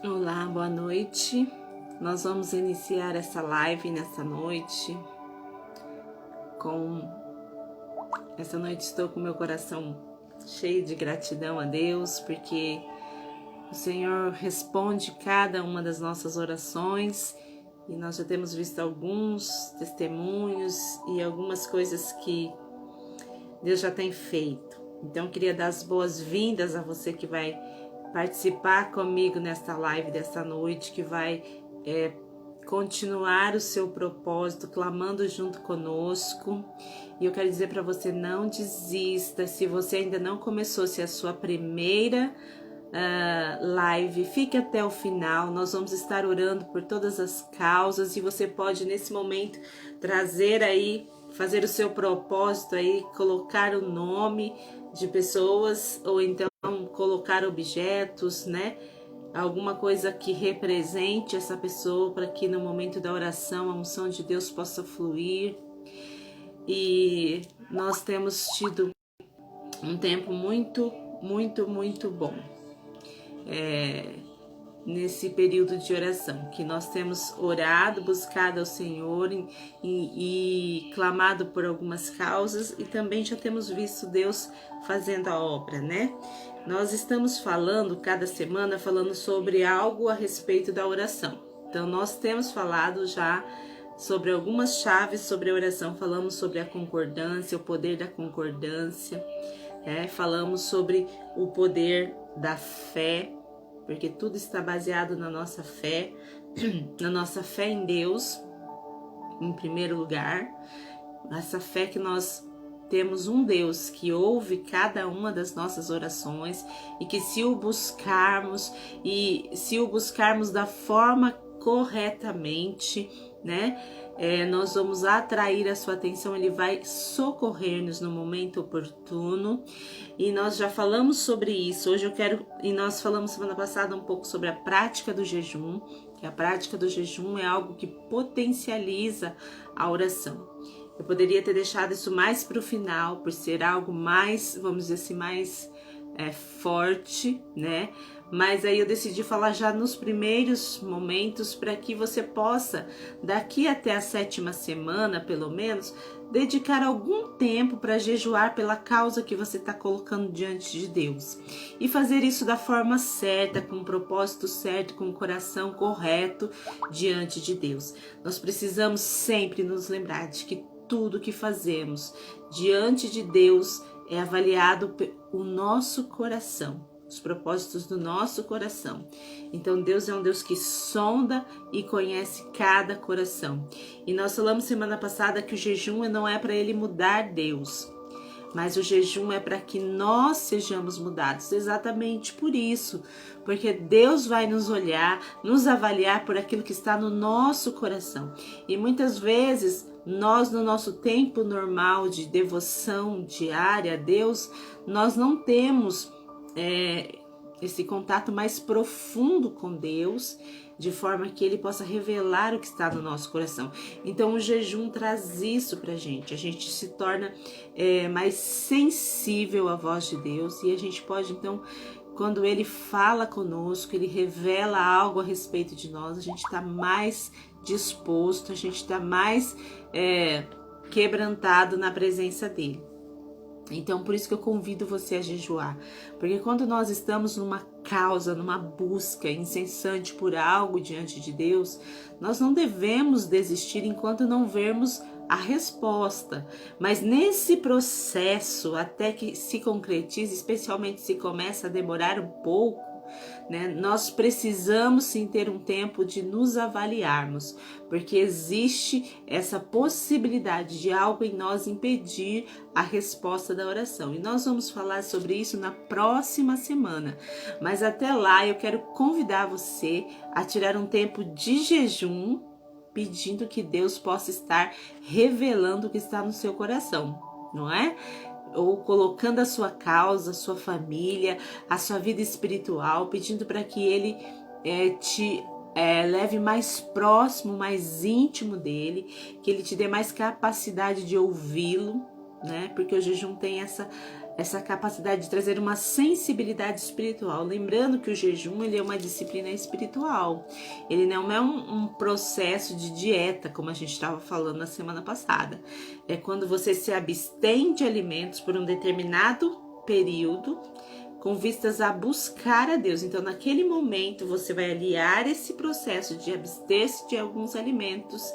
Olá, boa noite. Nós vamos iniciar essa live nessa noite. Essa noite estou com meu coração cheio de gratidão a Deus, porque o Senhor responde cada uma das nossas orações e nós já temos visto alguns testemunhos e algumas coisas que Deus já tem feito. Então eu queria dar as boas-vindas a você que vai participar comigo nesta live desta noite, que vai continuar o seu propósito, clamando junto conosco. E eu quero dizer para você, não desista. Se você ainda não começou, se é a sua primeira live, fique até o final. Nós vamos estar orando por todas as causas e você pode nesse momento trazer aí, fazer o seu propósito aí, colocar o nome de pessoas ou então colocar objetos, né? Alguma coisa que represente essa pessoa, para que no momento da oração a unção de Deus possa fluir. E nós temos tido um tempo muito bom nesse período de oração, que nós temos orado, buscado ao Senhor e clamado por algumas causas, e também já temos visto Deus fazendo a obra, né? Nós estamos falando, cada semana, falando sobre algo a respeito da oração. Então, nós temos falado já sobre algumas chaves sobre a oração, falamos sobre a concordância, o poder da concordância, falamos sobre o poder da fé, porque tudo está baseado na nossa fé em Deus, em primeiro lugar. Essa fé que nós temos um Deus que ouve cada uma das nossas orações e que se o buscarmos da forma corretamente, né, nós vamos atrair a sua atenção, ele vai socorrer-nos no momento oportuno. E nós já falamos sobre isso. E nós falamos semana passada um pouco sobre a prática do jejum, que a prática do jejum é algo que potencializa a oração. Eu poderia ter deixado isso mais para o final, por ser algo mais, vamos dizer assim, mais forte, né? Mas aí eu decidi falar já nos primeiros momentos, para que você possa, daqui até a 7ª semana, pelo menos, dedicar algum tempo para jejuar pela causa que você está colocando diante de Deus. E fazer isso da forma certa, com o propósito certo, com o coração correto diante de Deus. Nós precisamos sempre nos lembrar de que tudo que fazemos diante de Deus é avaliado o nosso coração, os propósitos do nosso coração. Então Deus é um Deus que sonda e conhece cada coração. E nós falamos semana passada que o jejum não é para ele mudar Deus, mas o jejum é para que nós sejamos mudados, exatamente por isso, porque Deus vai nos olhar, nos avaliar por aquilo que está no nosso coração. E muitas vezes nós, no nosso tempo normal de devoção diária a Deus, nós não temos esse contato mais profundo com Deus, de forma que ele possa revelar o que está no nosso coração. Então o jejum traz isso pra gente, a gente se torna mais sensível à voz de Deus, e a gente pode então, quando ele fala conosco, ele revela algo a respeito de nós, a gente está mais disposto, a gente está mais quebrantado na presença dele. Então, por isso que eu convido você a jejuar, porque quando nós estamos numa causa, numa busca incessante por algo diante de Deus, nós não devemos desistir enquanto não vermos a resposta. Mas nesse processo, até que se concretize, especialmente se começa a demorar um pouco, né, nós precisamos sim ter um tempo de nos avaliarmos, porque existe essa possibilidade de algo em nós impedir a resposta da oração. E nós vamos falar sobre isso na próxima semana. Mas até lá eu quero convidar você a tirar um tempo de jejum, pedindo que Deus possa estar revelando o que está no seu coração, não é? Ou colocando a sua causa, a sua família, a sua vida espiritual, pedindo para que ele te leve mais próximo, mais íntimo dele, que ele te dê mais capacidade de ouvi-lo, né? Porque o jejum tem essa capacidade de trazer uma sensibilidade espiritual. Lembrando que o jejum, ele é uma disciplina espiritual. Ele não é um processo de dieta, como a gente estava falando na semana passada. É quando você se abstém de alimentos por um determinado período, com vistas a buscar a Deus. Então, naquele momento, você vai aliar esse processo de abster-se de alguns alimentos,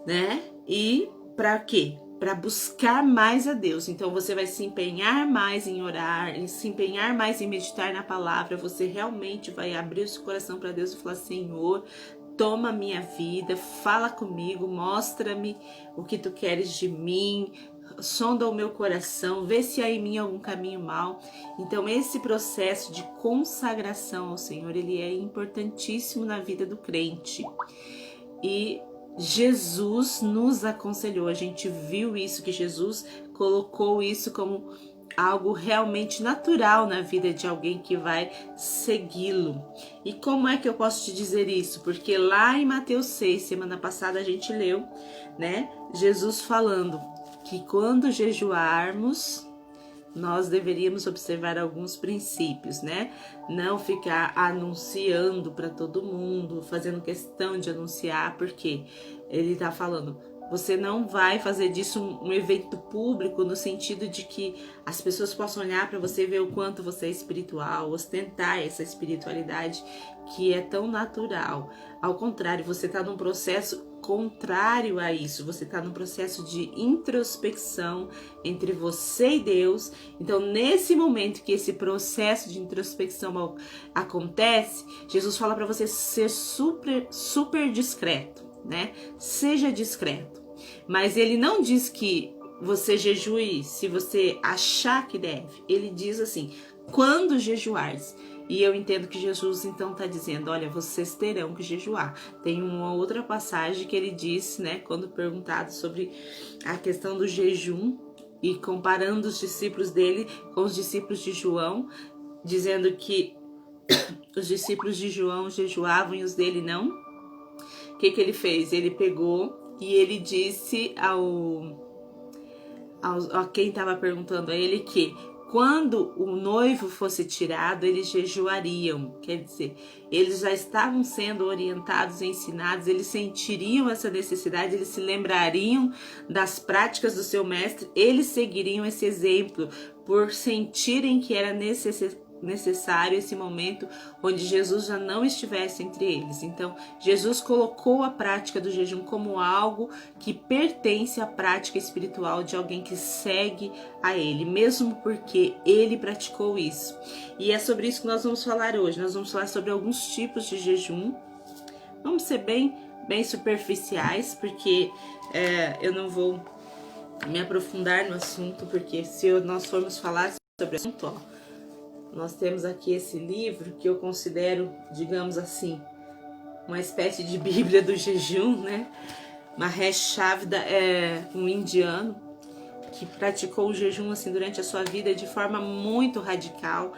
né? E para quê? Para buscar mais a Deus. Então você vai se empenhar mais em orar, em se empenhar mais em meditar na palavra. Você realmente vai abrir o seu coração para Deus e falar: Senhor, toma a minha vida, fala comigo, mostra-me o que tu queres de mim, sonda o meu coração, vê se há em mim algum caminho mau. Então esse processo de consagração ao Senhor, ele é importantíssimo na vida do crente. E Jesus nos aconselhou, a gente viu isso, que Jesus colocou isso como algo realmente natural na vida de alguém que vai segui-lo. E como é que eu posso te dizer isso? Porque lá em Mateus 6, semana passada a gente leu, né, Jesus falando que quando jejuarmos, nós deveríamos observar alguns princípios, né? Não ficar anunciando para todo mundo, fazendo questão de anunciar, porque ele tá falando, você não vai fazer disso um evento público no sentido de que as pessoas possam olhar para você e ver o quanto você é espiritual, ostentar essa espiritualidade que é tão natural. Ao contrário, você está num processo contrário a isso, você está num processo de introspecção entre você e Deus. Então, nesse momento que esse processo de introspecção acontece, Jesus fala para você ser super discreto, né? Seja discreto. Mas ele não diz que você jejue se você achar que deve. Ele diz assim, quando jejuares. E eu entendo que Jesus então está dizendo, olha, vocês terão que jejuar. Tem uma outra passagem que ele disse, né, quando perguntado sobre a questão do jejum e comparando os discípulos dele com os discípulos de João, dizendo que os discípulos de João jejuavam e os dele não. O que ele fez? Ele pegou e ele disse a quem estava perguntando a ele que quando o noivo fosse tirado, eles jejuariam. Quer dizer, eles já estavam sendo orientados e ensinados, eles sentiriam essa necessidade, eles se lembrariam das práticas do seu mestre, eles seguiriam esse exemplo por sentirem que era necessário esse momento onde Jesus já não estivesse entre eles. Então, Jesus colocou a prática do jejum como algo que pertence à prática espiritual de alguém que segue a ele, mesmo porque ele praticou isso. E é sobre isso que nós vamos falar hoje. Nós vamos falar sobre alguns tipos de jejum. Vamos ser bem superficiais, porque eu não vou me aprofundar no assunto, porque se nós formos falar sobre o assunto, nós temos aqui esse livro que eu considero, digamos assim, uma espécie de Bíblia do jejum, né? Mahesh Chavda é um indiano que praticou o jejum assim durante a sua vida de forma muito radical,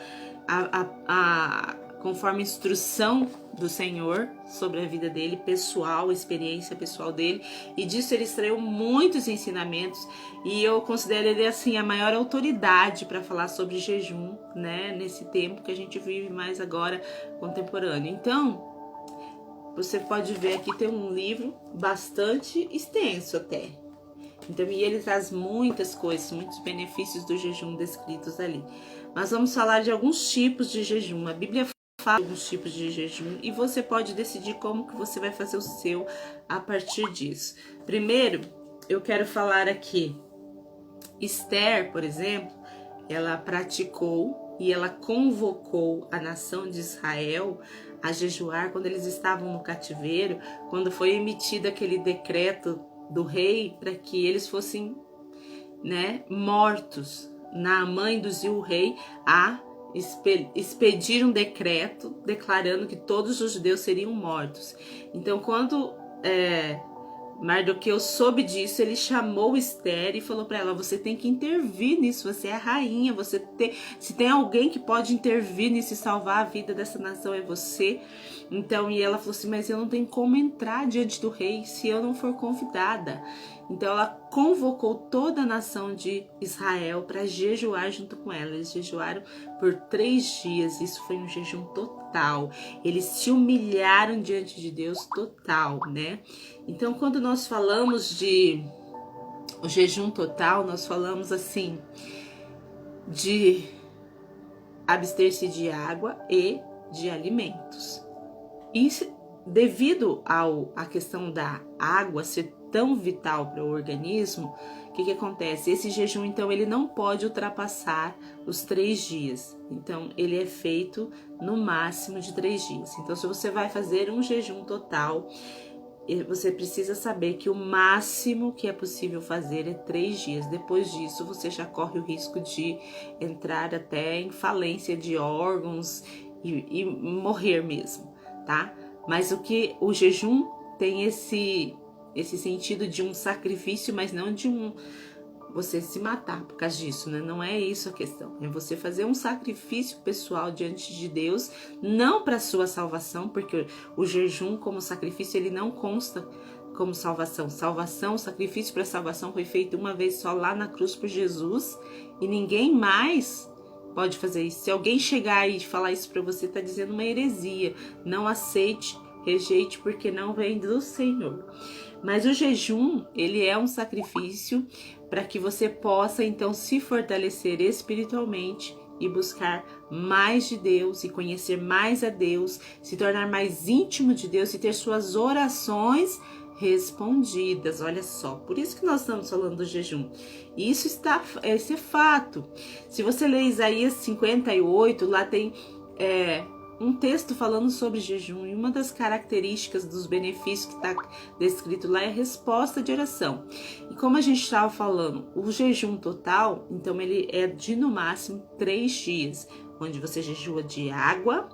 conforme a instrução do Senhor sobre a vida dele, pessoal, experiência pessoal dele, e disso ele extraiu muitos ensinamentos, e eu considero ele assim a maior autoridade para falar sobre jejum, né, nesse tempo que a gente vive mais agora contemporâneo. Então, você pode ver aqui tem um livro bastante extenso até. Então, e ele traz muitas coisas, muitos benefícios do jejum descritos ali. Mas vamos falar de alguns tipos de jejum. A Bíblia fala de alguns tipos de jejum e você pode decidir como que você vai fazer o seu a partir disso. Primeiro, eu quero falar aqui. Esther, por exemplo, ela praticou e ela convocou a nação de Israel a jejuar quando eles estavam no cativeiro, quando foi emitido aquele decreto do rei para que eles fossem, né, mortos. Naamã induziu o rei a expedir um decreto declarando que todos os judeus seriam mortos. Então, quando Mardoqueu soube disso, ele chamou Esther e falou para ela, você tem que intervir nisso, você é a rainha, se tem alguém que pode intervir nisso e salvar a vida dessa nação, é você. Então, e ela falou assim, mas eu não tenho como entrar diante do rei se eu não for convidada. Então ela convocou toda a nação de Israel para jejuar junto com ela. Eles jejuaram por 3 dias, isso foi um jejum total. Eles se humilharam diante de Deus total, né? Então quando nós falamos de o jejum total, nós falamos assim, de abster-se de água e de alimentos. E devido à questão da água ser tão vital para o organismo, o que acontece? Esse jejum, então, ele não pode ultrapassar os 3 dias. Então, ele é feito no máximo de 3 dias. Então, se você vai fazer um jejum total, você precisa saber que o máximo que é possível fazer é 3 dias. Depois disso, você já corre o risco de entrar até em falência de órgãos e morrer mesmo, tá? Mas o jejum tem esse sentido de um sacrifício, mas não de você se matar por causa disso, né? Não é isso a questão. É você fazer um sacrifício pessoal diante de Deus, não para sua salvação, porque o jejum como sacrifício, ele não consta como salvação. O sacrifício para salvação foi feito uma vez só lá na cruz por Jesus, e ninguém mais pode fazer isso. Se alguém chegar e falar isso para você, tá dizendo uma heresia. Não aceite, rejeite, porque não vem do Senhor. Mas o jejum, ele é um sacrifício para que você possa, então, se fortalecer espiritualmente e buscar mais de Deus e conhecer mais a Deus, se tornar mais íntimo de Deus e ter suas orações respondidas. Olha só, por isso que nós estamos falando do jejum. Esse é fato. Se você ler Isaías 58, lá tem um texto falando sobre jejum, e uma das características dos benefícios que está descrito lá é a resposta de oração. E como a gente estava falando, o jejum total, então ele é de no máximo 3 dias, onde você jejua de água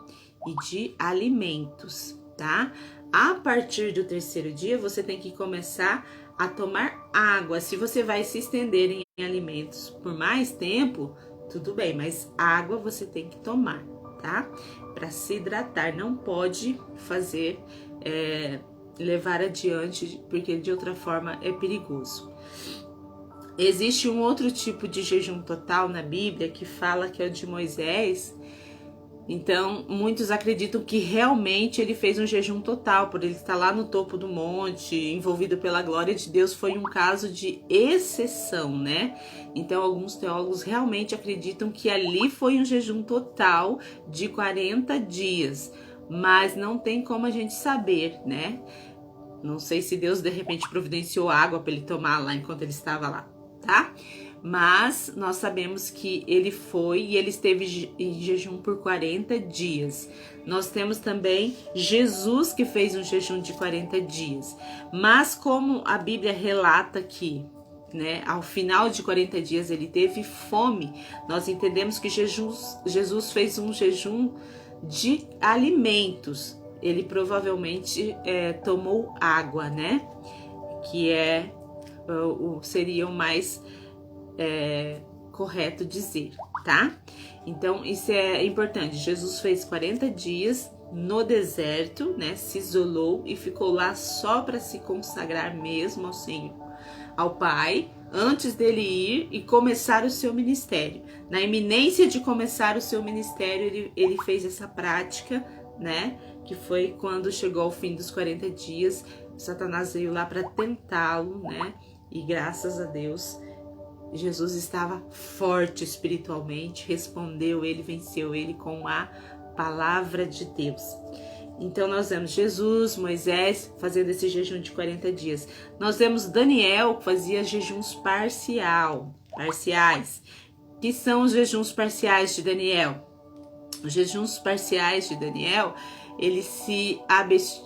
e de alimentos, tá? A partir do 3º dia, você tem que começar a tomar água. Se você vai se estender em alimentos por mais tempo, tudo bem, mas água você tem que tomar, tá? Para se hidratar, não pode fazer, levar adiante, porque de outra forma é perigoso. Existe um outro tipo de jejum total na Bíblia que fala que é o de Moisés. Então, muitos acreditam que realmente ele fez um jejum total, por ele estar lá no topo do monte, envolvido pela glória de Deus. Foi um caso de exceção, né? Então, alguns teólogos realmente acreditam que ali foi um jejum total de 40 dias, mas não tem como a gente saber, né? Não sei se Deus de repente providenciou água para ele tomar lá enquanto ele estava lá, tá? Mas nós sabemos que ele foi e ele esteve em jejum por 40 dias. Nós temos também Jesus que fez um jejum de 40 dias. Mas como a Bíblia relata que, né, ao final de 40 dias ele teve fome, nós entendemos que Jesus fez um jejum de alimentos. Ele provavelmente tomou água, né? Que seria o mais correto dizer, tá? Então, isso é importante. Jesus fez 40 dias no deserto, né? Se isolou e ficou lá só para se consagrar mesmo ao Senhor, ao Pai, antes dele ir e começar o seu ministério. Na iminência de começar o seu ministério, ele fez essa prática, né? Que foi quando chegou ao fim dos 40 dias, Satanás veio lá para tentá-lo, né? E graças a Deus, Jesus estava forte espiritualmente, respondeu ele, venceu ele com a palavra de Deus. Então nós vemos Jesus, Moisés fazendo esse jejum de 40 dias. Nós vemos Daniel que fazia jejuns parciais. Que são os jejuns parciais de Daniel? Os jejuns parciais de Daniel, ele se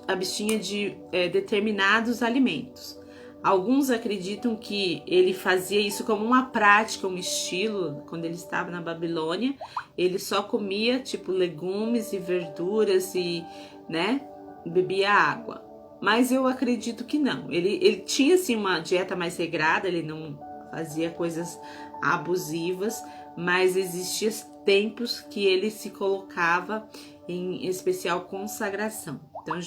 abstinha de determinados alimentos. Alguns acreditam que ele fazia isso como uma prática, um estilo. Quando ele estava na Babilônia, ele só comia tipo legumes e verduras e, né, bebia água. Mas eu acredito que não. Ele tinha assim uma dieta mais regrada, ele não fazia coisas abusivas, mas existiam tempos que ele se colocava em especial consagração, Então,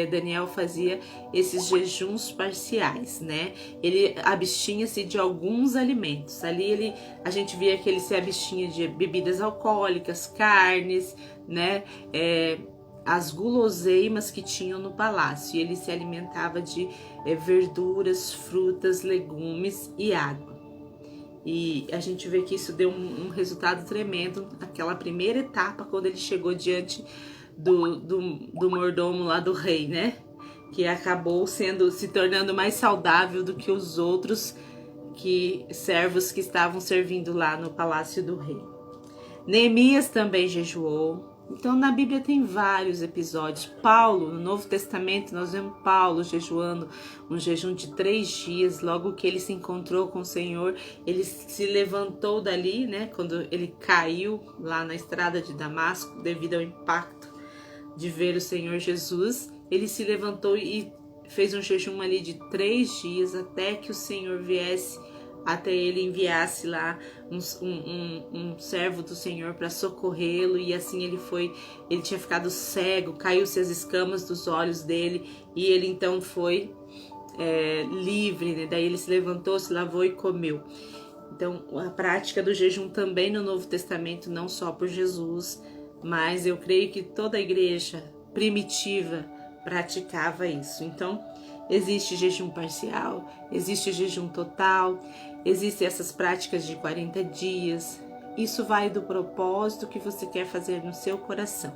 Daniel fazia esses jejuns parciais, né? Ele abstinha-se de alguns alimentos. Ali a gente via que ele se abstinha de bebidas alcoólicas, carnes, né? As guloseimas que tinham no palácio. E ele se alimentava de verduras, frutas, legumes e água. E a gente vê que isso deu um resultado tremendo naquela primeira etapa, quando ele chegou diante do mordomo lá do rei, né? Que acabou se tornando mais saudável do que os outros servos que estavam servindo lá no palácio do rei. Neemias também jejuou. Então na Bíblia tem vários episódios. Paulo, no Novo Testamento, nós vemos Paulo jejuando um jejum de 3 dias. Logo que ele se encontrou com o Senhor, ele se levantou dali, né? Quando ele caiu lá na estrada de Damasco, devido ao impacto de ver o Senhor Jesus, ele se levantou e fez um jejum ali de 3 dias, até que o Senhor viesse, até ele enviasse lá um servo do Senhor para socorrê-lo. E assim ele tinha ficado cego, caiu-se as escamas dos olhos dele, e ele então foi livre, né? Daí ele se levantou, se lavou e comeu. Então a prática do jejum também no Novo Testamento, não só por Jesus, mas eu creio que toda a igreja primitiva praticava isso. Então existe jejum parcial, existe jejum total, existem essas práticas de 40 dias. Isso vai do propósito que você quer fazer no seu coração.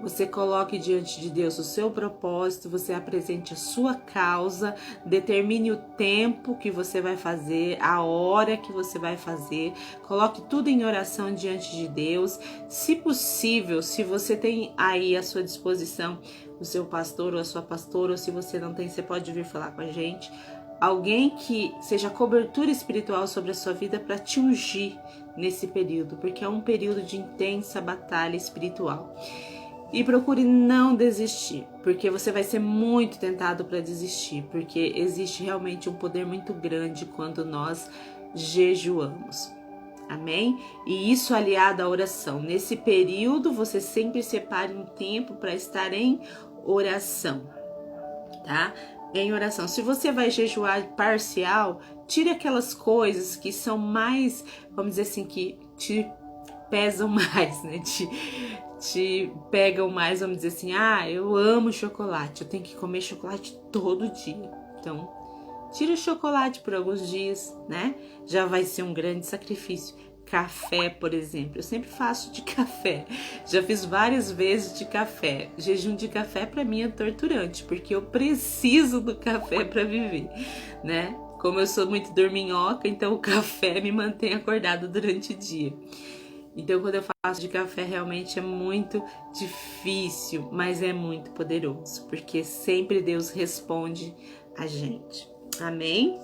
Você coloque diante de Deus o seu propósito, você apresente a sua causa, determine o tempo que você vai fazer, a hora que você vai fazer, coloque tudo em oração diante de Deus. Se possível, se você tem aí à sua disposição o seu pastor ou a sua pastora, ou se você não tem, você pode vir falar com a gente. Alguém que seja cobertura espiritual sobre a sua vida para te ungir nesse período, porque é um período de intensa batalha espiritual. E procure não desistir, porque você vai ser muito tentado para desistir, porque existe realmente um poder muito grande quando nós jejuamos. Amém? E isso aliado à oração. Nesse período, você sempre separe um tempo para estar em oração, tá? Em oração. Se você vai jejuar parcial, tire aquelas coisas que são mais, vamos dizer assim, que te pesam mais, né? Te pegam mais, vamos dizer assim, eu amo chocolate, eu tenho que comer chocolate todo dia. Então, tira o chocolate por alguns dias, né? Já vai ser um grande sacrifício. Café, por exemplo, eu sempre faço de café. Já fiz várias vezes de café. Jejum de café para mim é torturante, porque eu preciso do café para viver, né? Como eu sou muito dorminhoca, então o café me mantém acordado durante o dia. Então, quando eu faço de café, realmente é muito difícil, mas é muito poderoso, porque sempre Deus responde a gente. Amém?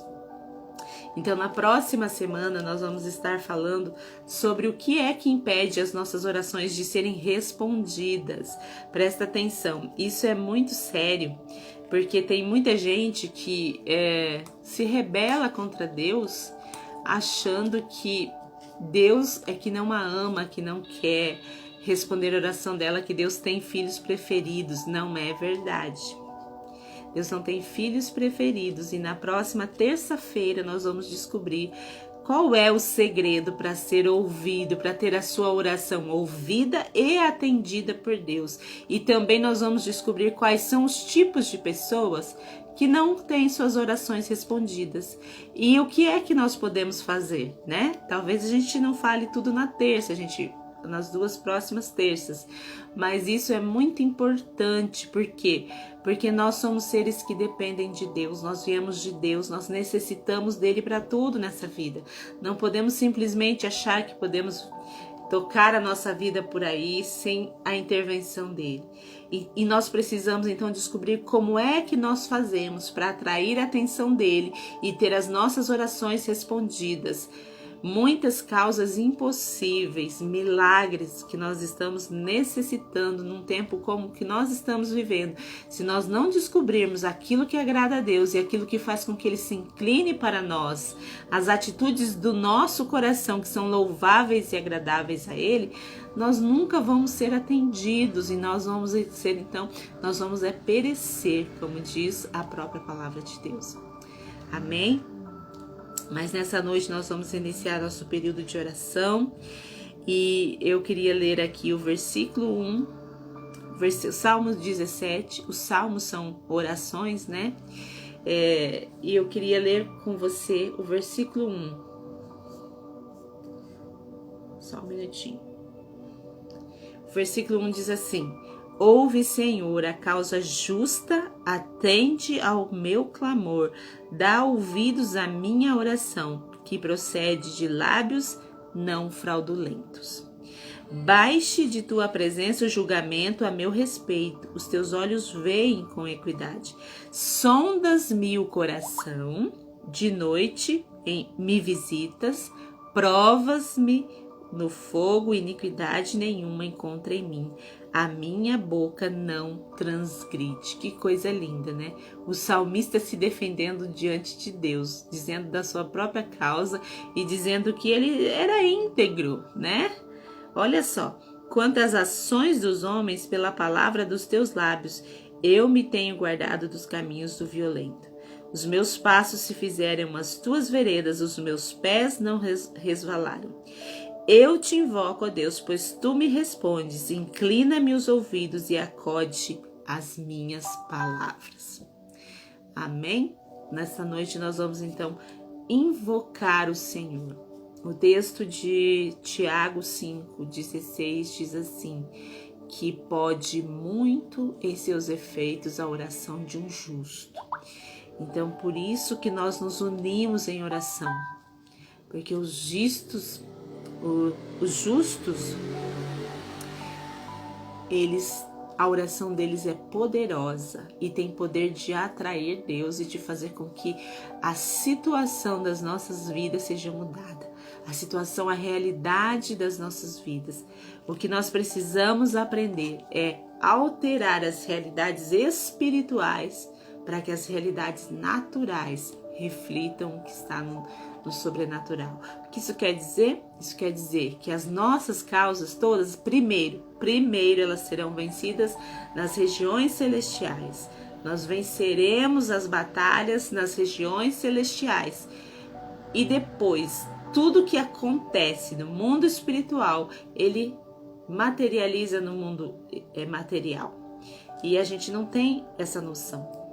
Então, na próxima semana, nós vamos estar falando sobre o que é que impede as nossas orações de serem respondidas. Presta atenção, isso é muito sério, porque tem muita gente que se rebela contra Deus, achando que Deus é que não a ama, que não quer responder a oração dela, que Deus tem filhos preferidos. Não é verdade. Deus não tem filhos preferidos, e na próxima terça-feira nós vamos descobrir qual é o segredo para ser ouvido, para ter a sua oração ouvida e atendida por Deus. E também nós vamos descobrir quais são os tipos de pessoas que não têm suas orações respondidas. E o que é que nós podemos fazer, né? Talvez a gente não fale tudo na terça, nas 2 próximas terças. Mas isso é muito importante, por quê? Porque nós somos seres que dependem de Deus, nós viemos de Deus, nós necessitamos dele para tudo nessa vida. Não podemos simplesmente achar que podemos tocar a nossa vida por aí sem a intervenção dele. E nós precisamos então descobrir como é que nós fazemos para atrair a atenção dele e ter as nossas orações respondidas. muitas causas impossíveis, milagres que nós estamos necessitando num tempo como que nós estamos vivendo. Se nós não descobrirmos aquilo que agrada a Deus e aquilo que faz com que Ele se incline para nós, as atitudes do nosso coração que são louváveis e agradáveis a Ele, nós nunca vamos ser atendidos e nós vamos perecer, como diz a própria palavra de Deus. Amém? Mas nessa noite nós vamos iniciar nosso período de oração e eu queria ler aqui o versículo 1, Salmos 17, os salmos são orações, né? E eu queria ler com você o versículo 1. Só um minutinho. O versículo 1 diz assim: Ouve, Senhor, a causa justa, atende ao meu clamor, dá ouvidos à minha oração, que procede de lábios não fraudulentos. Baixe de tua presença o julgamento a meu respeito, os teus olhos veem com equidade. Sondas-me o coração, de noite me visitas, provas-me no fogo, iniquidade nenhuma encontra em mim. A minha boca não transgride. Que coisa linda, né? O salmista se defendendo diante de Deus, dizendo da sua própria causa e dizendo que ele era íntegro, né? Olha só. Quanto às ações dos homens, pela palavra dos teus lábios, eu me tenho guardado dos caminhos do violento. Os meus passos se fizeram as tuas veredas, os meus pés não resvalaram. Eu te invoco, ó Deus, pois tu me respondes, inclina-me os ouvidos e acode as minhas palavras. Amém? Nessa noite nós vamos então invocar o Senhor. O texto de Tiago 5:16 diz assim, que pode muito em seus efeitos a oração de um justo. Então, por isso que nós nos unimos em oração, porque os justos, a oração deles é poderosa e tem poder de atrair Deus e de fazer com que a situação das nossas vidas seja mudada. A situação, a realidade das nossas vidas. O que nós precisamos aprender é alterar as realidades espirituais para que as realidades naturais reflitam o que está no sobrenatural. O que isso quer dizer? Isso quer dizer que as nossas causas todas, primeiro elas serão vencidas nas regiões celestiais. Nós venceremos as batalhas nas regiões celestiais. E depois, tudo que acontece no mundo espiritual, ele materializa no mundo material. E a gente não tem essa noção.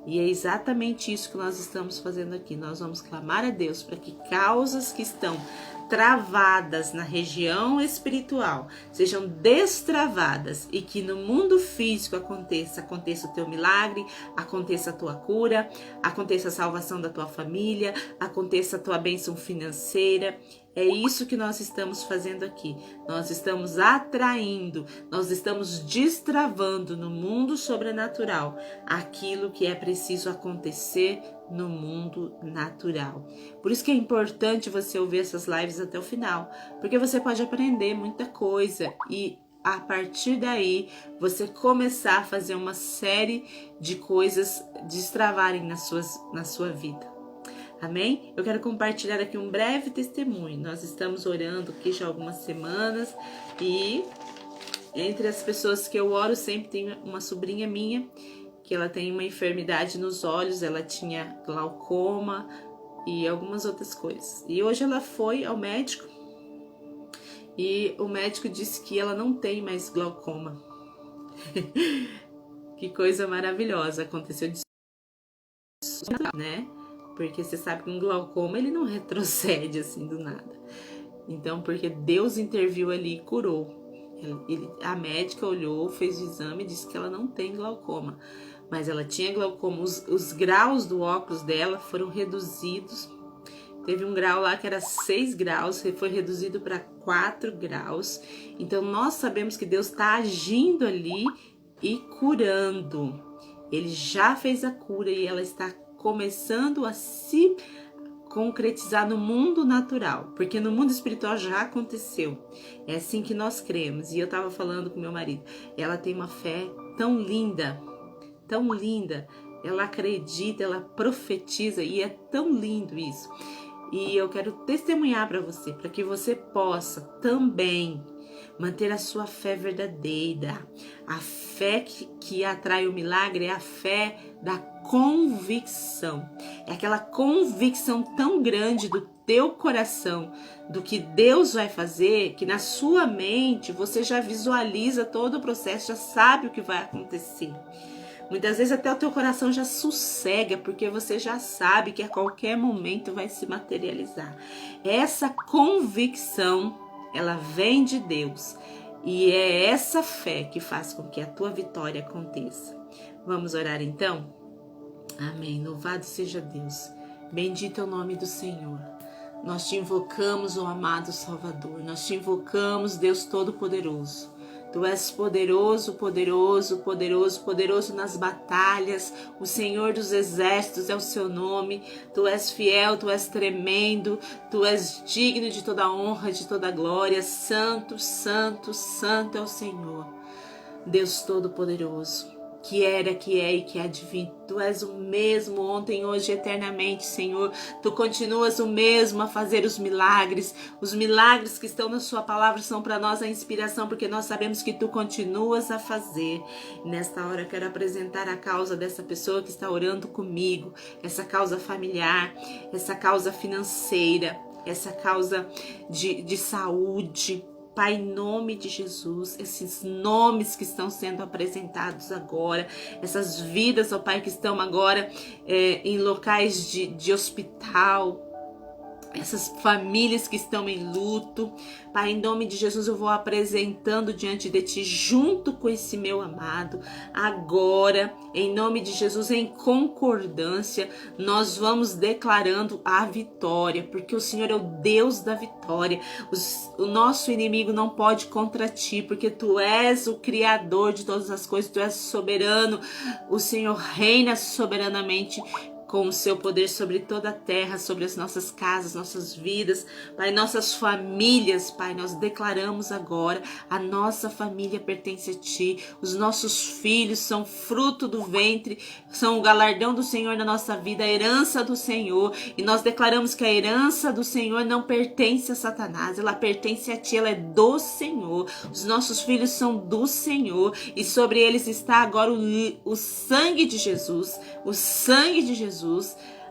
E é exatamente isso que nós estamos fazendo aqui. Nós vamos clamar a Deus para que causas que estão travadas na região espiritual sejam destravadas e que no mundo físico aconteça o teu milagre, aconteça a tua cura, aconteça a salvação da tua família, aconteça a tua bênção financeira. É isso que nós estamos fazendo aqui. Nós estamos atraindo, nós estamos destravando no mundo sobrenatural aquilo que é preciso acontecer no mundo natural. Por isso que é importante você ouvir essas lives até o final, porque você pode aprender muita coisa e a partir daí você começar a fazer uma série de coisas destravarem na sua vida. Amém? Eu quero compartilhar aqui um breve testemunho. Nós estamos orando aqui já há algumas semanas e entre as pessoas que eu oro sempre tem uma sobrinha minha que ela tem uma enfermidade nos olhos, ela tinha glaucoma e algumas outras coisas. E hoje ela foi ao médico e o médico disse que ela não tem mais glaucoma. Que coisa maravilhosa, aconteceu disso, né? Porque você sabe que um glaucoma ele não retrocede assim do nada. Então, porque Deus interviu ali e curou. A médica olhou, fez o exame e disse que ela não tem glaucoma. Mas ela tinha glaucoma. Os graus do óculos dela foram reduzidos. Teve um grau lá que era 6 graus, foi reduzido para 4 graus. Então, nós sabemos que Deus está agindo ali e curando. Ele já fez a cura e ela está começando a se concretizar no mundo natural, porque no mundo espiritual já aconteceu. É assim que nós cremos. E eu estava falando com meu marido, ela tem uma fé tão linda, tão linda. Ela acredita, ela profetiza e é tão lindo isso. E eu quero testemunhar para você, para que você possa também manter a sua fé verdadeira. A fé que atrai o milagre é a fé da convicção. É aquela convicção tão grande do teu coração, do que Deus vai fazer, que na sua mente você já visualiza todo o processo, já sabe o que vai acontecer. Muitas vezes até o teu coração já sossega, porque você já sabe que a qualquer momento vai se materializar. Essa convicção, ela vem de Deus. E é essa fé que faz com que a tua vitória aconteça. Vamos orar então? Amém. Louvado seja Deus. Bendito é o nome do Senhor. Nós te invocamos, ó amado Salvador. Nós te invocamos, Deus Todo-Poderoso. Tu és poderoso, poderoso, poderoso, poderoso nas batalhas. O Senhor dos exércitos é o seu nome. Tu és fiel, tu és tremendo. Tu és digno de toda honra, de toda glória. Santo, santo, santo é o Senhor. Deus Todo-Poderoso, que era, que é e que há de vir. Tu és o mesmo ontem, hoje, eternamente, Senhor. Tu continuas o mesmo a fazer os milagres. Os milagres que estão na sua palavra são para nós a inspiração, porque nós sabemos que tu continuas a fazer. Nesta hora eu quero apresentar a causa dessa pessoa que está orando comigo, essa causa familiar, essa causa financeira, essa causa de saúde. Pai, em nome de Jesus, esses nomes que estão sendo apresentados agora, essas vidas, ó Pai, que estão agora em locais de hospital, essas famílias que estão em luto, Pai, em nome de Jesus eu vou apresentando diante de Ti, junto com esse meu amado, agora, em nome de Jesus, em concordância, nós vamos declarando a vitória, porque o Senhor é o Deus da vitória. O nosso inimigo não pode contra Ti, porque Tu és o Criador de todas as coisas, Tu és soberano, o Senhor reina soberanamente com o seu poder sobre toda a terra, sobre as nossas casas, nossas vidas, Pai, nossas famílias, Pai, nós declaramos agora, a nossa família pertence a Ti, os nossos filhos são fruto do ventre, são o galardão do Senhor na nossa vida, a herança do Senhor, e nós declaramos que a herança do Senhor não pertence a Satanás, ela pertence a Ti, ela é do Senhor, os nossos filhos são do Senhor, e sobre eles está agora o sangue de Jesus, o sangue de Jesus.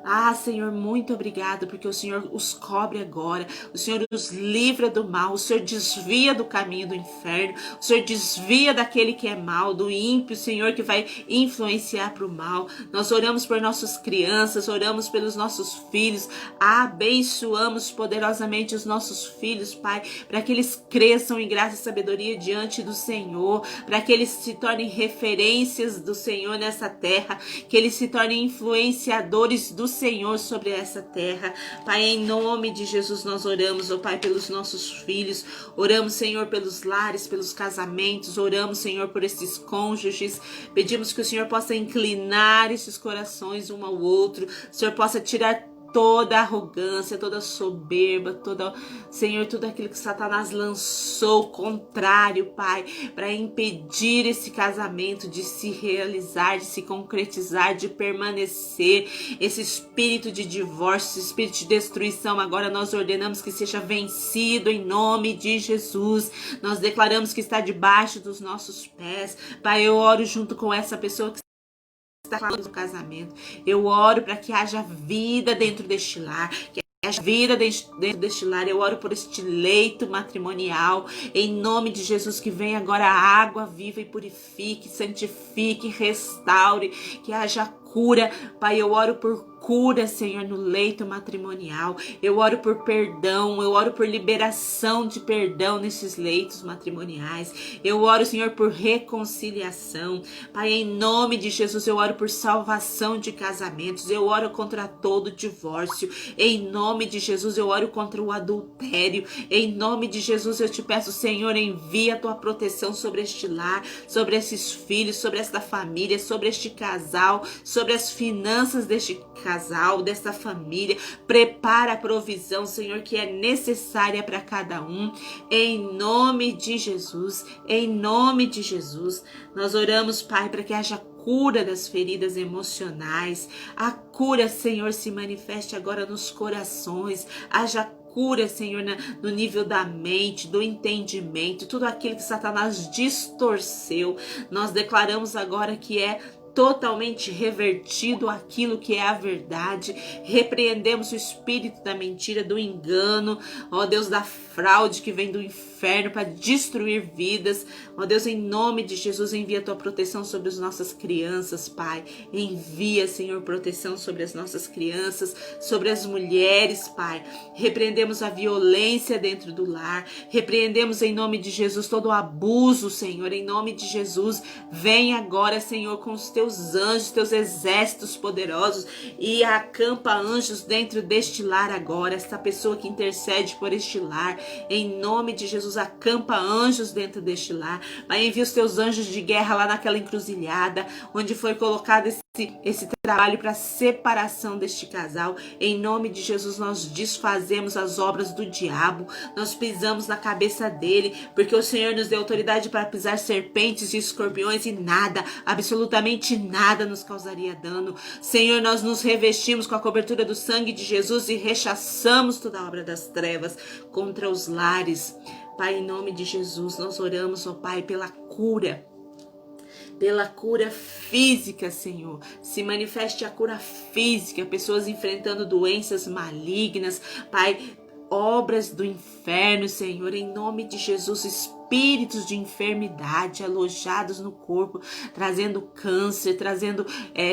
Ah, Senhor, muito obrigado, porque o Senhor os cobre agora, o Senhor os livra do mal, o Senhor desvia do caminho do inferno, o Senhor desvia daquele que é mal, do ímpio, Senhor, que vai influenciar para o mal. Nós oramos por nossas crianças, oramos pelos nossos filhos, abençoamos poderosamente os nossos filhos, Pai, para que eles cresçam em graça e sabedoria diante do Senhor, para que eles se tornem referências do Senhor nessa terra, que eles se tornem influenciadores do Senhor sobre essa terra. Pai, em nome de Jesus nós oramos, ó Pai, pelos nossos filhos, oramos, Senhor, pelos lares, pelos casamentos, oramos, Senhor, por esses cônjuges, pedimos que o Senhor possa inclinar esses corações um ao outro, o Senhor possa tirar toda arrogância, toda soberba, Senhor, tudo aquilo que Satanás lançou contrário, Pai, para impedir esse casamento de se realizar, de se concretizar, de permanecer. Esse espírito de divórcio, esse espírito de destruição, agora nós ordenamos que seja vencido em nome de Jesus. Nós declaramos que está debaixo dos nossos pés. Pai, eu oro junto com essa pessoa que está falando do casamento. Eu oro para que haja vida dentro deste lar, que haja vida dentro deste lar. Eu oro por este leito matrimonial, em nome de Jesus, que venha agora a água viva e purifique, santifique, restaure, que haja cura. Pai, eu oro por cura, Senhor, no leito matrimonial. Eu oro por perdão, eu oro por liberação de perdão nesses leitos matrimoniais. Eu oro, Senhor, por reconciliação. Pai, em nome de Jesus, eu oro por salvação de casamentos. Eu oro contra todo divórcio. Em nome de Jesus, eu oro contra o adultério. Em nome de Jesus, eu te peço, Senhor, envia a tua proteção sobre este lar, sobre esses filhos, sobre esta família, sobre este casal, sobre sobre as finanças deste casal, desta família. Prepara a provisão, Senhor, que é necessária para cada um. Em nome de Jesus, em nome de Jesus, nós oramos, Pai, para que haja cura das feridas emocionais. A cura, Senhor, se manifeste agora nos corações. Haja cura, Senhor, no nível da mente, do entendimento, tudo aquilo que Satanás distorceu. Nós declaramos agora que é totalmente revertido aquilo que é a verdade. Repreendemos o espírito da mentira, do engano, ó Deus, da fraude que vem do inferno para destruir vidas. Ó Deus, em nome de Jesus, envia a tua proteção sobre as nossas crianças, Pai. Envia, Senhor, proteção sobre as nossas crianças, sobre as mulheres, Pai. Repreendemos a violência dentro do lar. Repreendemos em nome de Jesus todo o abuso, Senhor, em nome de Jesus. Vem agora, Senhor, com os teus anjos, teus exércitos poderosos, e acampa anjos dentro deste lar agora. Esta pessoa que intercede por este lar, em nome de Jesus, acampa anjos dentro deste lar. Vai, envia os teus anjos de guerra lá naquela encruzilhada onde foi colocado esse trabalho para separação deste casal. Em nome de Jesus, nós desfazemos as obras do diabo, nós pisamos na cabeça dele, porque o Senhor nos deu autoridade para pisar serpentes e escorpiões, e nada, absolutamente nada nos causaria dano. Senhor, nós nos revestimos com a cobertura do sangue de Jesus e rechaçamos toda a obra das trevas contra os lares. Pai, em nome de Jesus, nós oramos, ó Pai, pela cura física, Senhor. Se manifeste a cura física, pessoas enfrentando doenças malignas, Pai, obras do inferno, Senhor, em nome de Jesus, espíritos de enfermidade alojados no corpo, trazendo câncer, trazendo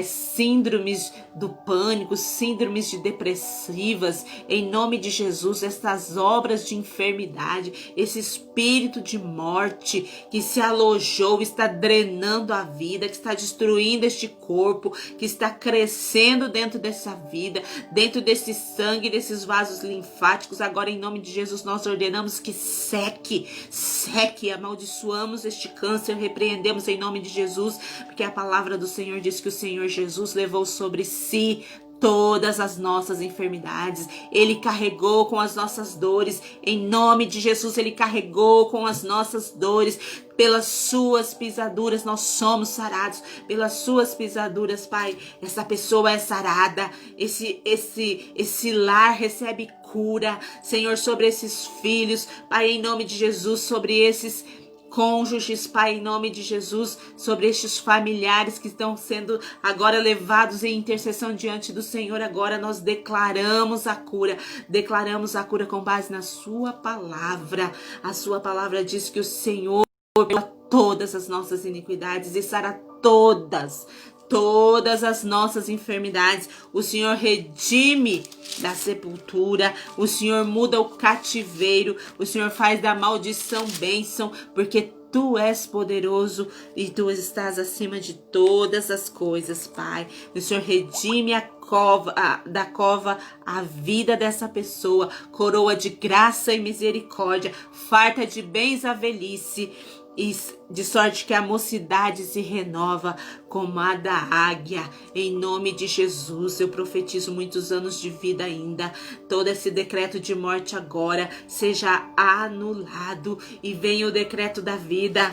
síndromes do pânico, síndromes de depressivas, em nome de Jesus, estas obras de enfermidade, esse espírito de morte que se alojou, está drenando a vida, que está destruindo este corpo, que está crescendo dentro dessa vida, dentro desse sangue, desses vasos linfáticos. Agora, em nome de Jesus, nós ordenamos que seque, amaldiçoamos este câncer, repreendemos em nome de Jesus, porque a palavra do Senhor diz que o Senhor Jesus levou sobre si todas as nossas enfermidades. Ele carregou com as nossas dores. Em nome de Jesus, ele carregou com as nossas dores. Pelas suas pisaduras nós somos sarados. Pelas suas pisaduras, Pai, essa pessoa é sarada. Esse lar recebe cura, Senhor, sobre esses filhos, Pai, em nome de Jesus, sobre esses cônjuges, Pai, em nome de Jesus, sobre estes familiares que estão sendo agora levados em intercessão diante do Senhor. Agora nós declaramos a cura com base na sua palavra. A sua palavra diz que o Senhor perdoa todas as nossas iniquidades e sara todas as nossas enfermidades. O Senhor redime da sepultura, o Senhor muda o cativeiro, o Senhor faz da maldição bênção, porque Tu és poderoso e Tu estás acima de todas as coisas, Pai. O Senhor redime da cova a vida dessa pessoa, coroa de graça e misericórdia, farta de bens a velhice, e de sorte que a mocidade se renova como a da águia. Em nome de Jesus, eu profetizo muitos anos de vida ainda. Todo esse decreto de morte agora seja anulado e venha o decreto da vida,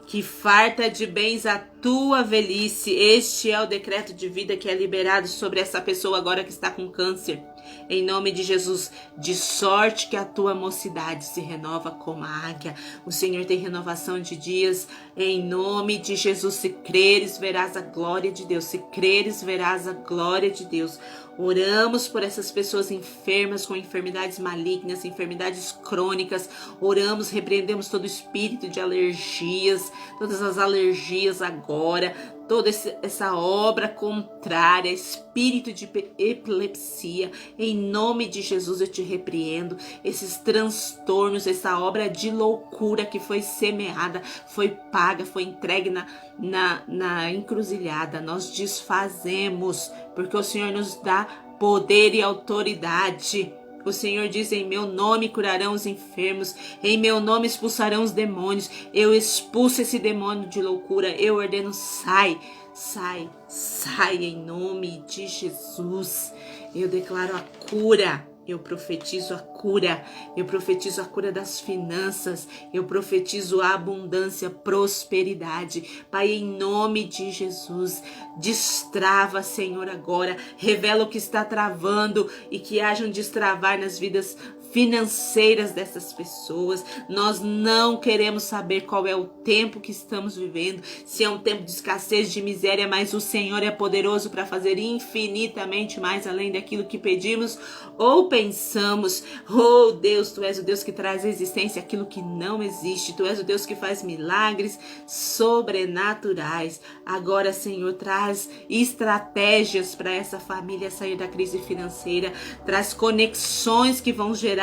que farta de bens a tua velhice. Este é o decreto de vida que é liberado sobre essa pessoa agora que está com câncer. Em nome de Jesus, de sorte que a tua mocidade se renova como a águia. O Senhor tem renovação de dias. Em nome de Jesus, se creres, verás a glória de Deus. Se creres, verás a glória de Deus. Oramos por essas pessoas enfermas, com enfermidades malignas, enfermidades crônicas. Oramos, repreendemos todo espírito de alergias, todas as alergias agora, toda essa obra contrária, espírito de epilepsia. Em nome de Jesus eu te repreendo esses transtornos, essa obra de loucura que foi semeada, foi paga, foi entregue na encruzilhada. Nós desfazemos, porque o Senhor nos dá poder e autoridade. O Senhor diz: em meu nome curarão os enfermos, em meu nome expulsarão os demônios. Eu expulso esse demônio de loucura, eu ordeno: sai, sai, sai em nome de Jesus. Eu declaro a cura. Eu profetizo a cura, eu profetizo a cura das finanças, eu profetizo a abundância, prosperidade. Pai, em nome de Jesus, destrava, Senhor, agora. Revela o que está travando e que haja um destravar nas vidas financeiras dessas pessoas. Nós não queremos saber qual é o tempo que estamos vivendo, se é um tempo de escassez, de miséria, mas o Senhor é poderoso para fazer infinitamente mais além daquilo que pedimos ou pensamos. Oh Deus, Tu és o Deus que traz à existência aquilo que não existe. Tu és o Deus que faz milagres sobrenaturais. Agora, Senhor, traz estratégias para essa família sair da crise financeira, traz conexões que vão gerar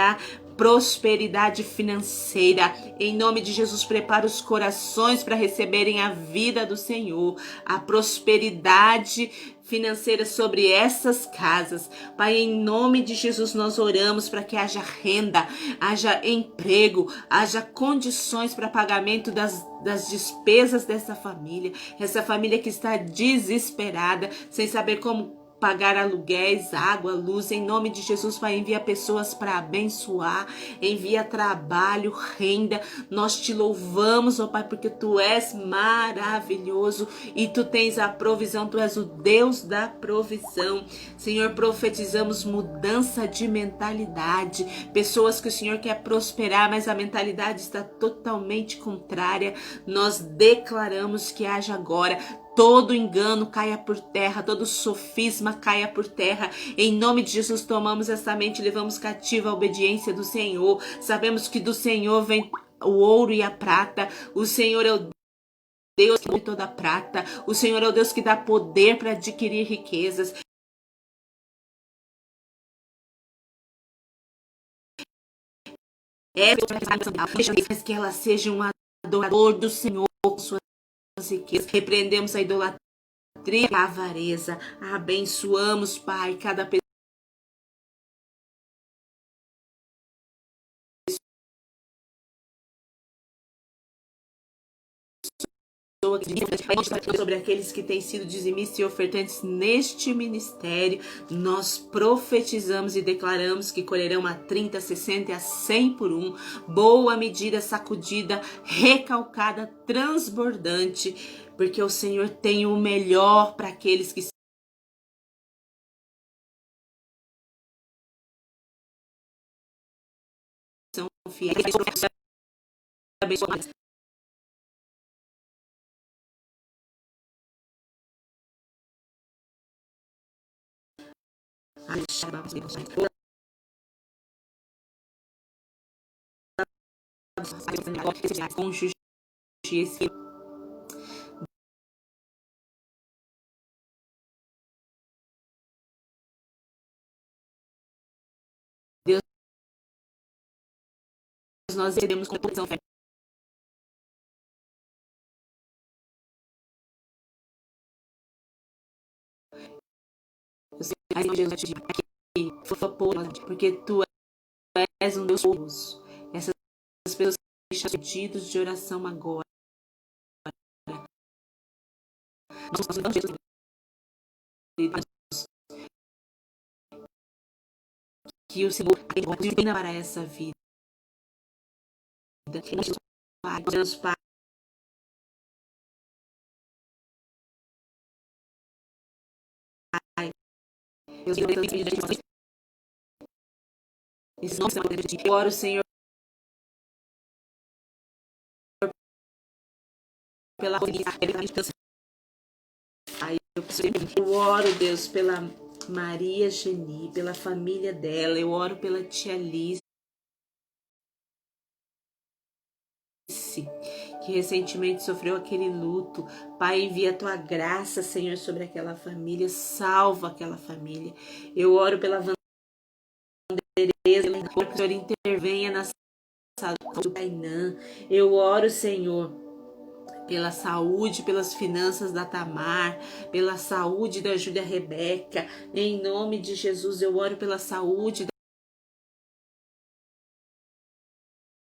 prosperidade financeira. Em nome de Jesus, prepara os corações para receberem a vida do Senhor, a prosperidade financeira sobre essas casas. Pai, em nome de Jesus, nós oramos para que haja renda, haja emprego, haja condições para pagamento das despesas dessa família. Essa família que está desesperada, sem saber como pagar aluguéis, água, luz. Em nome de Jesus, Pai, envia pessoas para abençoar, envia trabalho, renda. Nós te louvamos, ó Pai, porque Tu és maravilhoso e Tu tens a provisão. Tu és o Deus da provisão. Senhor, profetizamos mudança de mentalidade. Pessoas que o Senhor quer prosperar, mas a mentalidade está totalmente contrária. Nós declaramos que haja agora todo engano caia por terra, todo sofisma caia por terra. Em nome de Jesus, tomamos essa mente e levamos cativa a obediência do Senhor. Sabemos que do Senhor vem o ouro e a prata. O Senhor é o Deus de toda a prata. O Senhor é o Deus que dá poder para adquirir riquezas. Que ela seja um adorador do Senhor com suas riquezas. Repreendemos a idolatria, a avareza. Abençoamos, Pai, cada pessoa. Sobre aqueles que têm sido dizimistas e ofertantes neste ministério, nós profetizamos e declaramos que colherão a 30, 60 e a 100 por um, boa medida, sacudida, recalcada, transbordante, porque o Senhor tem o melhor para aqueles que são fiéis. Com justiça. Deus, nós iremos com posição fé. Porque Tu és um Deus poderoso. Essas pessoas que estão pedidos de oração agora. Que o Senhor ensina para essa vida. Deus Pai. Eu oro, Senhor, pela eu oro, Deus, pela Maria Geni, pela família dela. Eu oro pela tia Alice, que recentemente sofreu aquele luto. Pai, envia a Tua graça, Senhor, sobre aquela família. Salva aquela família. Eu oro pela Vandereza, que o Senhor intervenha na saúde do Kainan. Eu oro, Senhor, pela saúde, pelas finanças da Tamar, pela saúde da Júlia Rebeca. Em nome de Jesus, eu oro pela saúde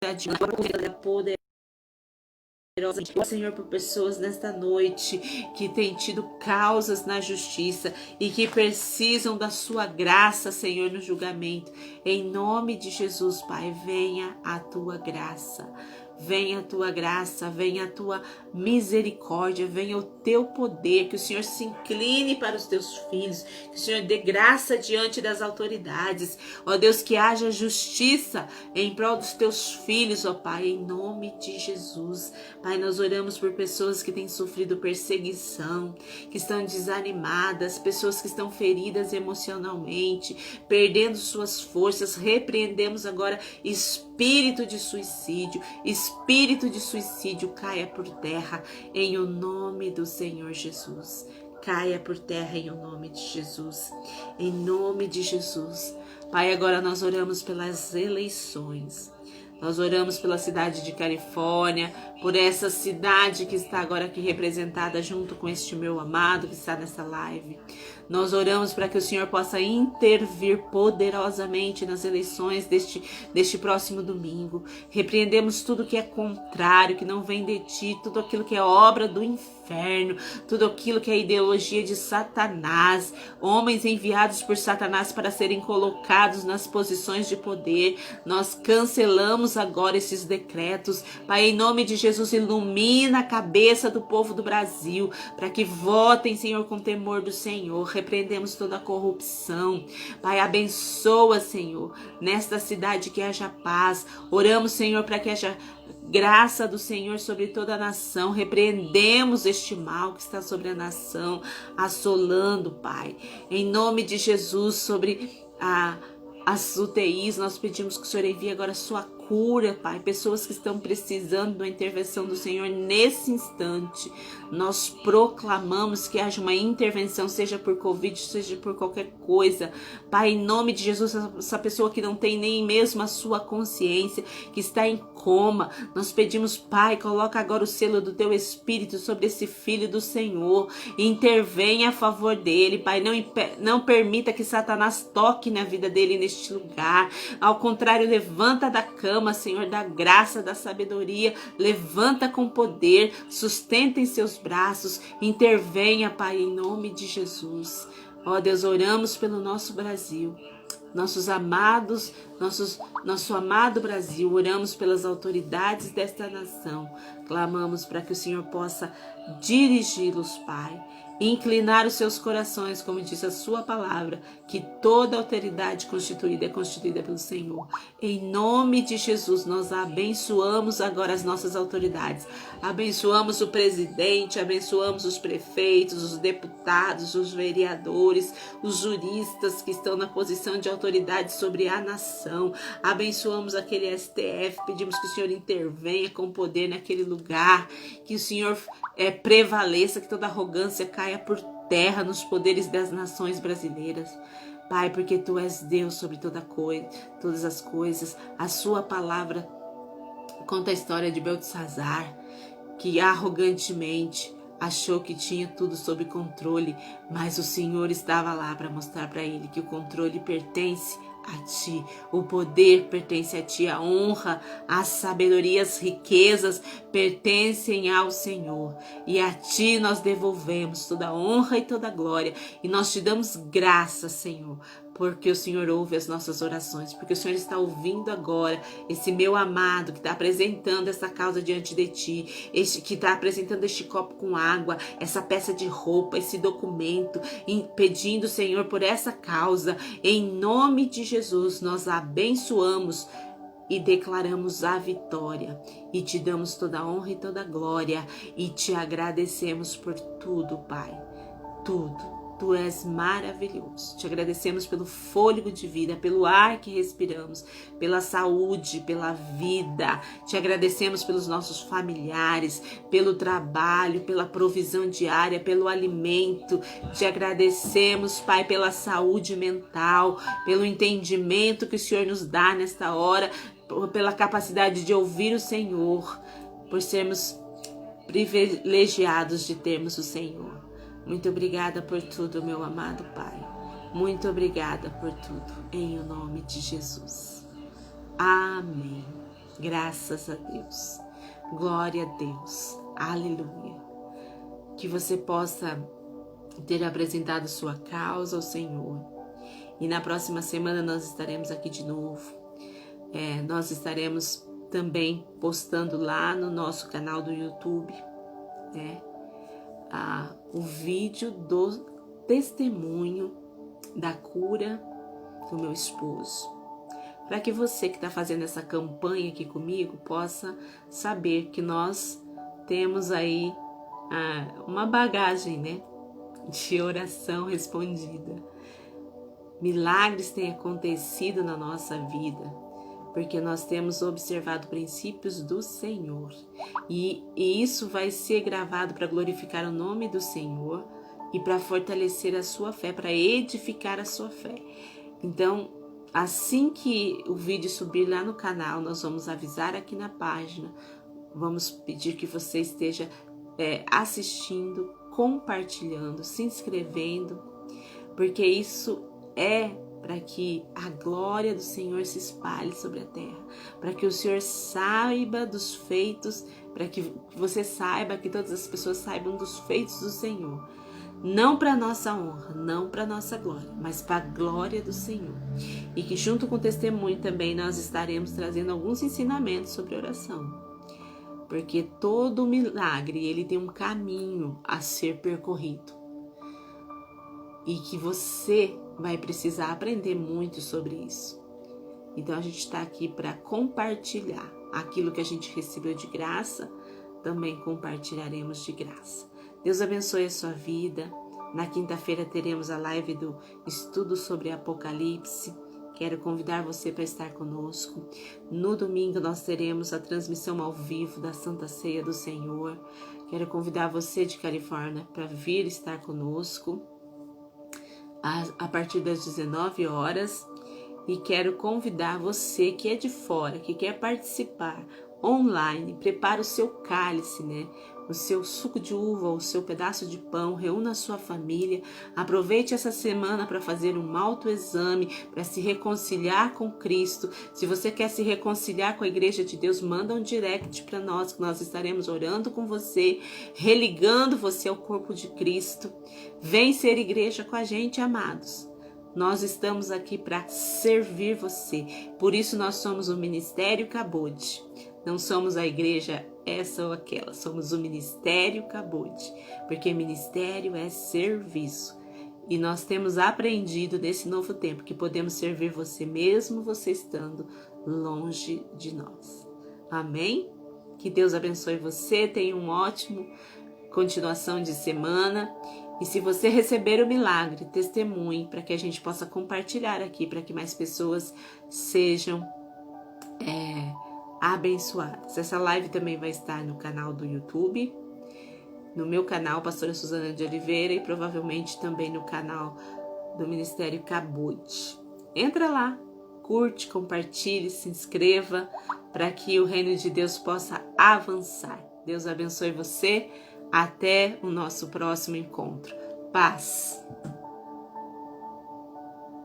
está diante da poder. Senhor, por pessoas nesta noite que têm tido causas na justiça e que precisam da sua graça, Senhor, no julgamento. Em nome de Jesus, Pai, venha a tua graça. Venha a tua graça, venha a tua misericórdia, venha o teu poder, que o Senhor se incline para os teus filhos, que o Senhor dê graça diante das autoridades, ó Deus, que haja justiça em prol dos teus filhos, ó Pai, em nome de Jesus. Pai, nós oramos por pessoas que têm sofrido perseguição, que estão desanimadas, pessoas que estão feridas emocionalmente, perdendo suas forças. Repreendemos agora espírito de suicídio caia por terra em o nome do Senhor Jesus. Caia por terra em o nome de Jesus. Em nome de Jesus. Pai, agora nós oramos pelas eleições. Nós oramos pela cidade de Califórnia, por essa cidade que está agora aqui representada junto com este meu amado que está nessa live. Nós oramos para que o Senhor possa intervir poderosamente nas eleições deste próximo domingo. Repreendemos tudo que é contrário, que não vem de ti, tudo aquilo que é obra do inferno, tudo aquilo que é ideologia de Satanás, homens enviados por Satanás para serem colocados nas posições de poder. Nós cancelamos agora esses decretos. Pai, em nome de Jesus, ilumina a cabeça do povo do Brasil, para que votem, Senhor, com temor do Senhor. Repreendemos toda a corrupção. Pai, abençoa, Senhor, nesta cidade que haja paz. Oramos, Senhor, para que haja graça do Senhor sobre toda a nação. Repreendemos este mal que está sobre a nação, assolando, Pai. Em nome de Jesus, sobre as UTIs, nós pedimos que o Senhor envie agora a sua cura, Pai. Pessoas que estão precisando da intervenção do Senhor nesse instante. Nós proclamamos que haja uma intervenção, seja por Covid, seja por qualquer coisa. Pai, em nome de Jesus, essa pessoa que não tem nem mesmo a sua consciência, que está em coma, nós pedimos, Pai, coloca agora o selo do teu Espírito sobre esse filho do Senhor. Intervenha a favor dele, Pai. Não permita que Satanás toque na vida dele neste lugar. Ao contrário, levanta da cama, Senhor, da graça, da sabedoria. Levanta com poder, sustenta em seus braços. Intervenha, Pai, em nome de Jesus. Ó Deus, oramos pelo nosso Brasil, nossos amados, nosso amado Brasil. Oramos pelas autoridades desta nação. Clamamos para que o Senhor possa dirigi-los, Pai. Inclinar os seus corações, como diz a sua palavra, que toda autoridade constituída é constituída pelo Senhor. Em nome de Jesus, nós abençoamos agora as nossas autoridades. Abençoamos o presidente, abençoamos os prefeitos, os deputados, os vereadores, os juristas que estão na posição de autoridade sobre a nação. Abençoamos aquele STF, pedimos que o Senhor intervenha com poder naquele lugar, que o Senhor prevaleça, que toda arrogância caia por terra nos poderes das nações brasileiras. Pai, porque Tu és Deus sobre todas as coisas. A sua palavra conta a história de Beltesazar, que arrogantemente achou que tinha tudo sob controle, mas o Senhor estava lá para mostrar para ele que o controle pertence a Ti, o poder pertence a Ti, a honra, a sabedoria, as riquezas pertencem ao Senhor, e a Ti nós devolvemos toda a honra e toda a glória, e nós Te damos graça, Senhor, porque o Senhor ouve as nossas orações, porque o Senhor está ouvindo agora esse meu amado que está apresentando essa causa diante de Ti, que está apresentando este copo com água, essa peça de roupa, esse documento, pedindo, Senhor, por essa causa. Em nome de Jesus, nós abençoamos e declaramos a vitória, e Te damos toda a honra e toda a glória, e Te agradecemos por tudo, Pai, tudo. Tu és maravilhoso. Te agradecemos pelo fôlego de vida, pelo ar que respiramos, pela saúde, pela vida. Te agradecemos pelos nossos familiares, pelo trabalho, pela provisão diária, pelo alimento. Te agradecemos, Pai, pela saúde mental, pelo entendimento que o Senhor nos dá nesta hora, pela capacidade de ouvir o Senhor, por sermos privilegiados de termos o Senhor. Muito obrigada por tudo, meu amado Pai. Muito obrigada por tudo, em o nome de Jesus. Amém. Graças a Deus. Glória a Deus. Aleluia. Que você possa ter apresentado sua causa ao Senhor. E na próxima semana nós estaremos aqui de novo. Nós estaremos também postando lá no nosso canal do YouTube, o vídeo do testemunho da cura do meu esposo. Para que você que está fazendo essa campanha aqui comigo possa saber que nós temos aí uma bagagem, de oração respondida. Milagres têm acontecido na nossa vida, porque nós temos observado princípios do Senhor. E isso vai ser gravado para glorificar o nome do Senhor e para fortalecer a sua fé, para edificar a sua fé. Então, assim que o vídeo subir lá no canal, nós vamos avisar aqui na página, vamos pedir que você esteja assistindo, compartilhando, se inscrevendo, porque isso é para que a glória do Senhor se espalhe sobre a terra, para que o Senhor saiba dos feitos, para que você saiba, que todas as pessoas saibam dos feitos do Senhor. Não para nossa honra, não para nossa glória, mas para a glória do Senhor. E que junto com o testemunho também nós estaremos trazendo alguns ensinamentos sobre oração. Porque todo milagre, ele tem um caminho a ser percorrido. E que você vai precisar aprender muito sobre isso. Então a gente está aqui para compartilhar aquilo que a gente recebeu de graça, também compartilharemos de graça. Deus abençoe a sua vida. Na quinta-feira teremos a live do estudo sobre Apocalipse. Quero convidar você para estar conosco. No domingo nós teremos a transmissão ao vivo da Santa Ceia do Senhor. Quero convidar você de Califórnia para vir estar conosco a partir das 19 horas. E quero convidar você que é de fora, que quer participar online, prepare o seu cálice, o seu suco de uva, o seu pedaço de pão, reúna a sua família, aproveite essa semana para fazer um autoexame, para se reconciliar com Cristo. Se você quer se reconciliar com a Igreja de Deus, manda um direct para nós, que nós estaremos orando com você, religando você ao corpo de Cristo. Vem ser igreja com a gente, amados. Nós estamos aqui para servir você. Por isso nós somos o Ministério Cabode. Não somos a igreja essa ou aquela. Somos o Ministério Cabode. Porque ministério é serviço. E nós temos aprendido nesse novo tempo que podemos servir você mesmo você estando longe de nós. Amém? Que Deus abençoe você. Tenha um ótimo continuação de semana. E se você receber o milagre, testemunhe para que a gente possa compartilhar aqui, para que mais pessoas sejam abençoadas. Essa live também vai estar no canal do YouTube, no meu canal, Pastora Suzana de Oliveira, e provavelmente também no canal do Ministério Cabode. Entra lá, curte, compartilhe, se inscreva, para que o reino de Deus possa avançar. Deus abençoe você. Até o nosso próximo encontro. Paz.